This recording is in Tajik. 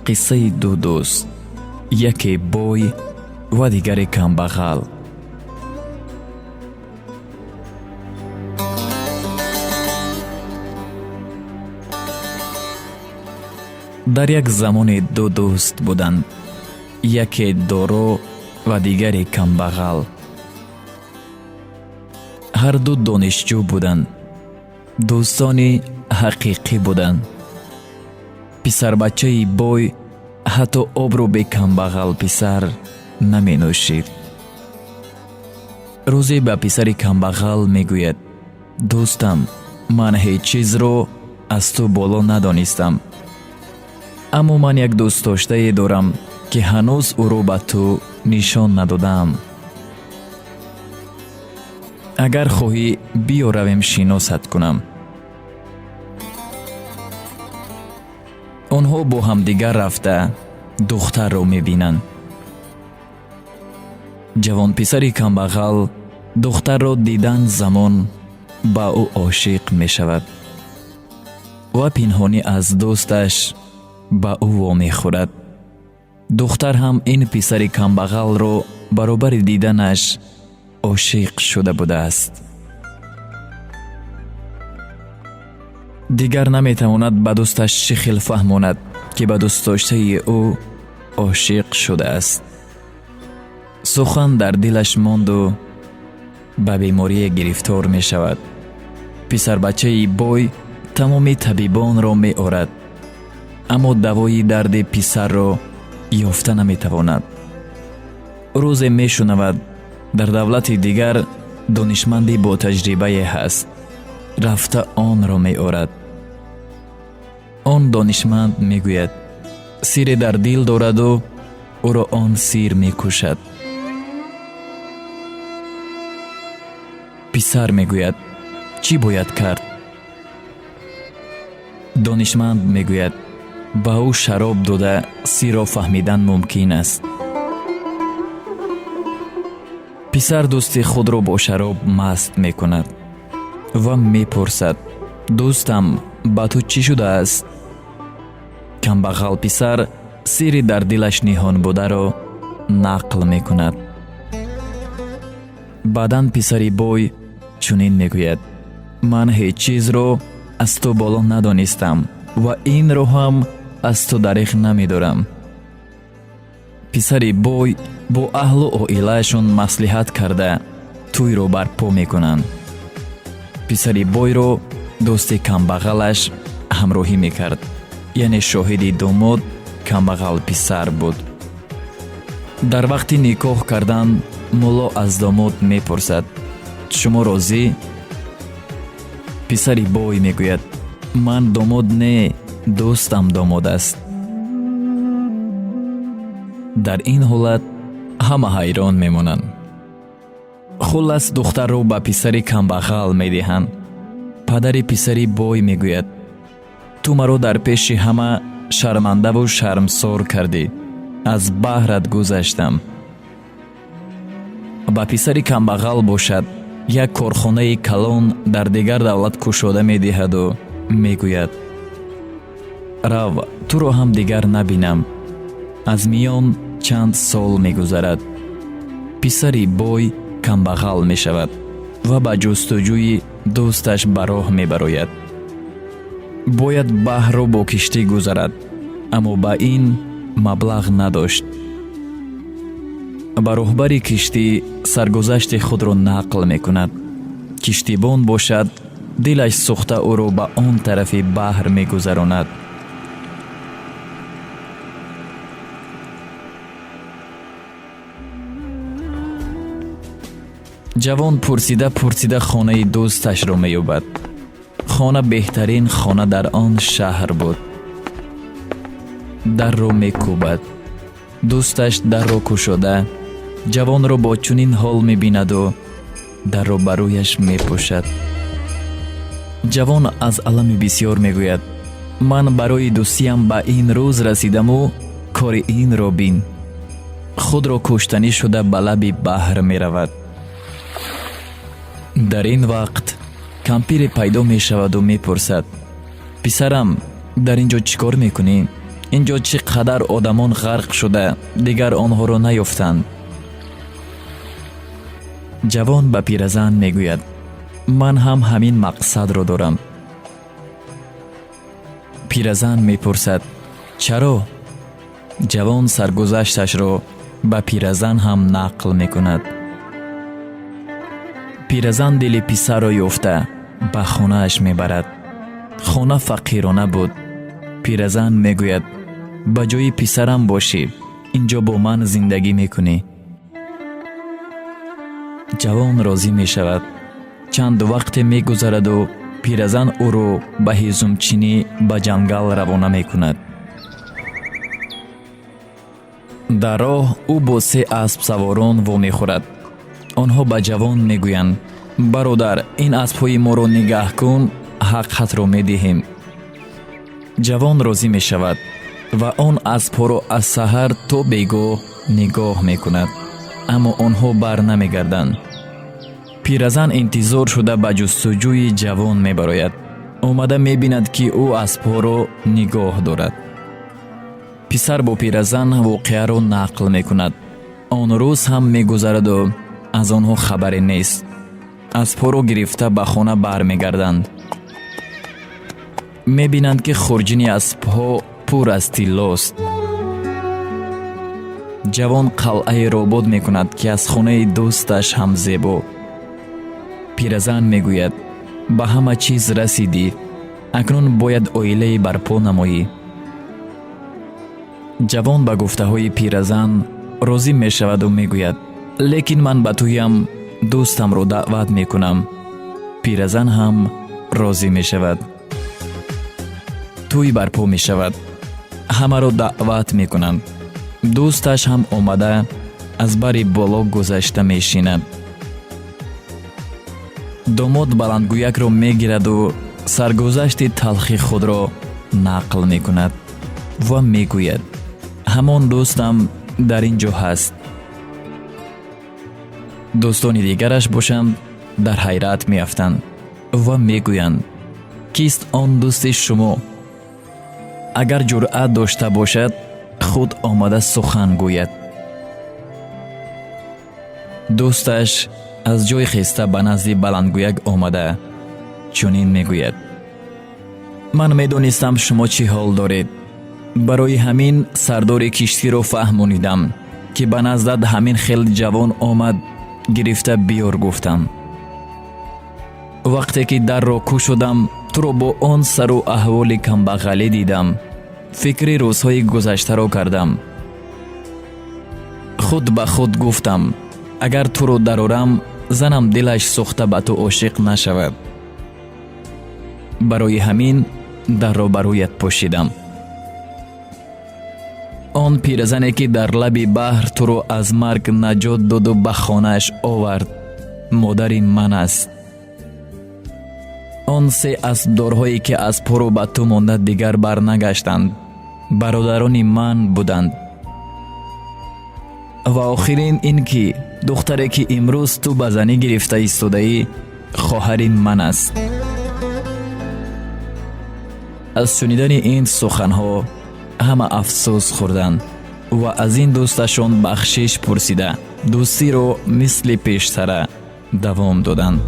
қиссаи ду дӯст, яке бой ва дигаре камбағал. дар як замоне ду дӯст буданд, яке доро ва дигаре камбағал. ҳар ду донишҷӯ буданд, дӯстони ҳақиқӣ буданд. писарбачаи бой ҳатто обро бе камбағал писар наменӯшид. рӯзе ба писари камбағал мегӯяд: дӯстам, ман ҳеҷ чизро аз ту боло надонистам, аммо ман як дӯстдоштае дорам, ки ҳанӯз ӯро ба ту нишон надодаам. агар хоҳӣ, биё равем шиносат кунам. онҳо бо ҳамдигар рафта духтарро мебинанд. ҷавонписари камбағал духтарро дидан замон ба ӯ ошиқ мешавад ва пинҳонӣ аз дӯсташ ба ӯ вомехӯрад. духтар ҳам ин писари камбағалро баробари диданаш ошиқ шуда будааст. дигар наметавонад ба дӯсташ чӣ хел фаҳмонад, ки ба дӯстдоштаи ӯ ошиқ шудааст. сухан дар дилаш монду ба беморие гирифтор мешавад. писарбачаи бой тамоми табибонро меорад, аммо давои дарди писарро ёфта наметавонад. рӯзе мешунавад, дар давлати дигар донишманди ботаҷрибае ҳаст. рафта онро меорад. он донишманд мегӯяд: сире дар дил дораду ӯро он сир мекушад. писар мегӯяд: чӣ бояд кард? донишманд мегӯяд: ба ӯ шароб дода сирро фаҳмидан мумкин аст. писар дӯсти худро бо шароб маст мекунад ва мепурсад: дӯстам, ба ту чӣ шудааст? камбағал писар сирри дар дилаш ниҳон бударо нақл мекунад. баъдан писари бой чунин мегӯяд: ман ҳеҷ чизро аз ту боло надонистам ва инро ҳам аз ту дариғ намедорам. писари бой бо аҳлу оилаашон маслиҳат карда тӯйро барпо мекунанд. писари бойро дӯсти камбағалаш ҳамроҳӣ мекард, яъне шоҳиди домод камбағал писар буд. дар вақти никоҳ кардан мулло аз домод мепурсад: шумо розӣ? писари бой мегӯяд: ман домод не, дӯстам домод аст. дар ин ҳолат ҳама ҳайрон мемонанд. хуллас духтарро ба писари камбағал медиҳанд. падари писари бой мегӯяд: ту маро дар пеши ҳама шармандаву шармсор кардӣ. аз баҳрат гузаштам. ба писари камбағал бошад, як корхонаи калон дар дигар давлат кушода медиҳаду мегӯяд: рав, туро ҳам дигар набинам. аз миён чанд сол мегузарад. писари бой камбағал мешавад ва ба ҷустуҷӯи дӯсташ ба роҳ мебарояд. бояд баҳрро бо киштӣ гузарад, аммо ба ин маблағ надошт. ба роҳбари киштӣ саргузашти худро нақл мекунад. киштибон бошад, дилаш сӯхта ӯро ба он тарафи баҳр мегузаронад. ҷавон пурсида хонаи дӯсташро меёбад. хона беҳтарин хона дар он шаҳр буд. дарро мекӯбад. дӯсташ дарро кушода ҷавонро бо чунин ҳол мебинаду дарро ба рӯяш мепӯшад. ҷавон аз алами бисьёр мегӯяд: ман барои дӯстиам ба ин рӯз расидаму кори инро бин. худро куштанӣ шуда ба лаби баҳр меравад. дар ин вақт кампире пайдо мешаваду мепурсад: писарам, дар ин ҷо чӣ кор мекунӣ? اینجا چقدر آدمان غرق شده دیگر آنها را نیافتند. جوان به پیرزن میگوید من هم همین مقصد را دارم. پیرزن میپرسد چرا؟ جوان سرگذشتش را به پیرزن هم نقل میکند. پیرزن دل پسر را یافته به خانه اش میبرد. خانه فقیرانه بود. پیرزن میگوید به جای پسرم باشی، اینجا با من زندگی میکنی. جوان راضی میشود. چند وقت میگذرد و پیرزن او را به هیزمچینی به جنگل روانه میکند. در راه او با 3 اسب سواران وا میخورد. آنها به جوان میگویند برادر این اسب‌های ما را نگاه کن، حقت را میدهیم. جوان راضی میشود و آن اسب‌ها را از سحر تا بیگاه نگاه میکند، اما آنها بر نمیگردند. پیرزن انتظار شده به جستجوی جوان میبراید. آمده میبیند که او اسب‌ها را نگاه دارد. پسر با پیرزن واقعه را نقل میکند. آن روز هم میگذرد و از آنها خبری نیست. اسب‌ها را گرفته به خانه برمیگردند. میبینند که خورجین اسب‌ها پر از طلاست. جوان قلعه را آباد میکند که از خانه دوستش هم زیبا. پیرزن میگوید به همه چیز رسیدی، اکنون باید عائله برپا نمایی. جوان به گفته های پیرزن راضی می شود و میگوید لیکن من به تویم دوستم را دعوت میکنم. پیرزن هم راضی می شود. توی برپا می شود. همه را دعوت میکنند. دوستش هم آمده از بر بالا گذشته میشیند. داماد بلندگویک را میگیرد و سرگذشت تلخی خود را نقل میکند و میگوید همان دوستم در اینجا هست. دوستان دیگرش باشند در حیرت میافتند و میگویند کیست آن دوست شما؟ اگر جرأت داشته باشد خود آمده سخن گوید. دوستش از جای خسته به نزد بلندگویک آمده چنین میگوید من میدانستم شما چی حال دارید، برای همین سردار کشتی را فهمانیدم که به نزدت همین خیل جوان آمد گرفته بیار گفتم. وقتی که در را گشودم تو را با آن سر و احوال کمبغلی دیدم، فکر روزهای گذشته را کردم. خود به خود گفتم اگر تو را درآرم زنم دلش سوخته به تو عاشق نشود. برای همین در را برایت پوشیدم. آن پیرزنی که در لب بحر تو را از مرگ نجات داد و به خانه‌اش آورد مادر من است. آن 3 اسبدارهایی که از پرو به تو مانده دیگر برنگشتند برادران من بودند. و آخرین این که دختری که امروز تو به زنی گرفته ایستاده ای خواهر من است. از شنیدن این سخنها همه افسوس خوردند و از این دوستشان بخشش پرسیده دوستی رو مثل پیشتر دوام دادند.